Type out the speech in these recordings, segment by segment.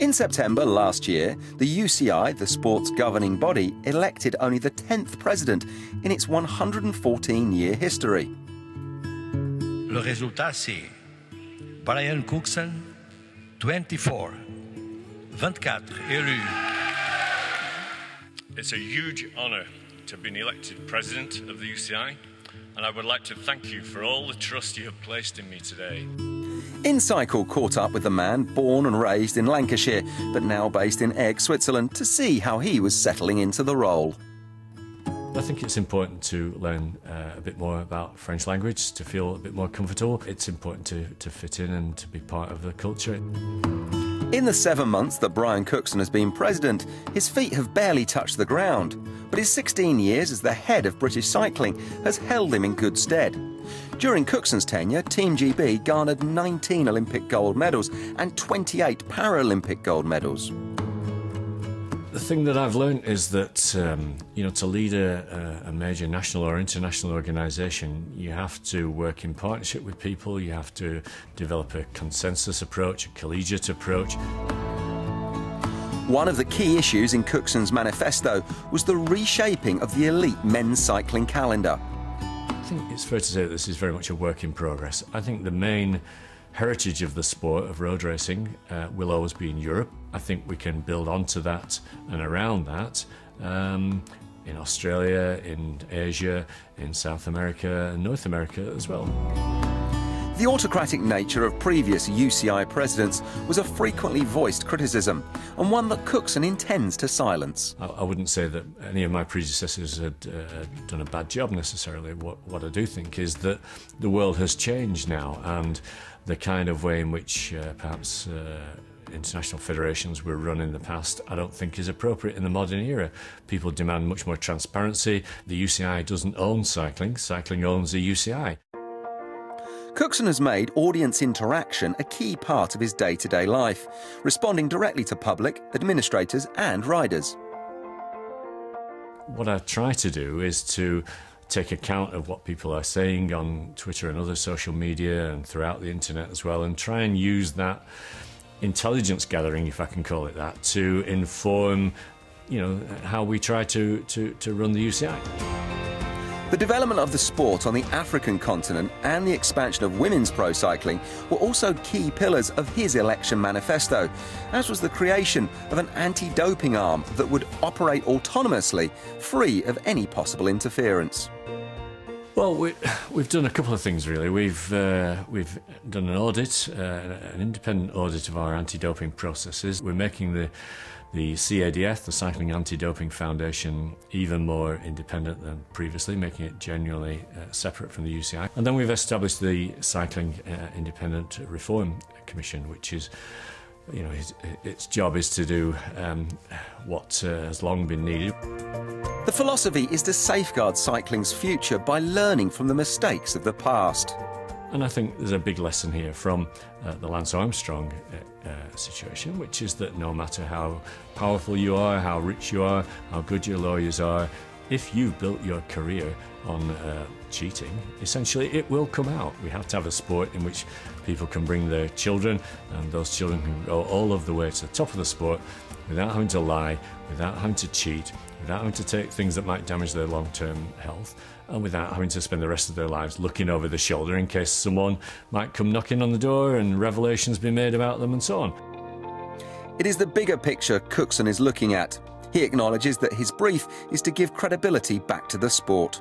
In September last year, the UCI, the sport's governing body, elected only the 10th president in its 114-year history. Le résultat, c'est Brian Cookson, 24 élus. It's a huge honour to have been elected president of the UCI, and I would like to thank you for all the trust you have placed in me today. inCycle caught up with the man born and raised in Lancashire, but now based in Egg, Switzerland, to see how he was settling into the role. I think it's important to learn a bit more about French language, to feel a bit more comfortable. It's important to fit in and to be part of the culture. In the 7 months that Brian Cookson has been president, his feet have barely touched the ground. But his 16 years as the head of British cycling has held him in good stead. During Cookson's tenure, Team GB garnered 19 Olympic gold medals and 28 Paralympic gold medals. The thing that I've learned is that, to lead a major national or international organisation, you have to work in partnership with people, you have to develop a consensus approach, a collegiate approach. One of the key issues in Cookson's manifesto was the reshaping of the elite men's cycling calendar. I think it's fair to say that this is very much a work in progress. I think the main heritage of the sport of road racing will always be in Europe. I think we can build onto that and around that in Australia, in Asia, in South America and North America as well. The autocratic nature of previous UCI presidents was a frequently voiced criticism, and one that Cookson intends to silence. I wouldn't say that any of my predecessors had done a bad job necessarily. What I do think is that the world has changed now, and the kind of way in which perhaps international federations were run in the past, I don't think is appropriate in the modern era. People demand much more transparency. The UCI doesn't own cycling, cycling owns the UCI. Cookson has made audience interaction a key part of his day-to-day life, responding directly to public, administrators and riders. What I try to do is to take account of what people are saying on Twitter and other social media and throughout the internet as well, and try and use that intelligence gathering, if I can call it that, to inform, how we try to run the UCI. The development of the sport on the African continent and the expansion of women's pro cycling were also key pillars of his election manifesto, as was the creation of an anti-doping arm that would operate autonomously, free of any possible interference. Well, we've done a couple of things really. We've done an audit, an independent audit of our anti-doping processes. We're making the CADF, the Cycling Anti-Doping Foundation, even more independent than previously, making it genuinely separate from the UCI. And then we've established the Cycling Independent Reform Commission, which is, its job is to do what has long been needed. The philosophy is to safeguard cycling's future by learning from the mistakes of the past. And I think there's a big lesson here from the Lance Armstrong situation, which is that no matter how powerful you are, how rich you are, how good your lawyers are, if you've built your career on cheating, essentially it will come out. We have to have a sport in which people can bring their children, and those children can go all of the way to the top of the sport without having to lie, without having to cheat, without having to take things that might damage their long-term health, and without having to spend the rest of their lives looking over the shoulder in case someone might come knocking on the door and revelations be made about them and so on. It is the bigger picture Cookson is looking at. He acknowledges that his brief is to give credibility back to the sport.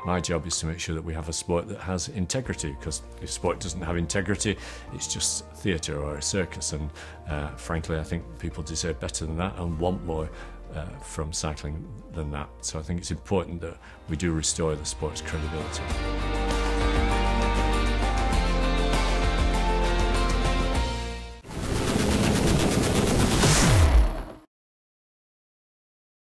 My job is to make sure that we have a sport that has integrity, because if sport doesn't have integrity, it's just theatre or a circus, and frankly I think people deserve better than that and want more from cycling than that. So I think it's important that we do restore the sport's credibility.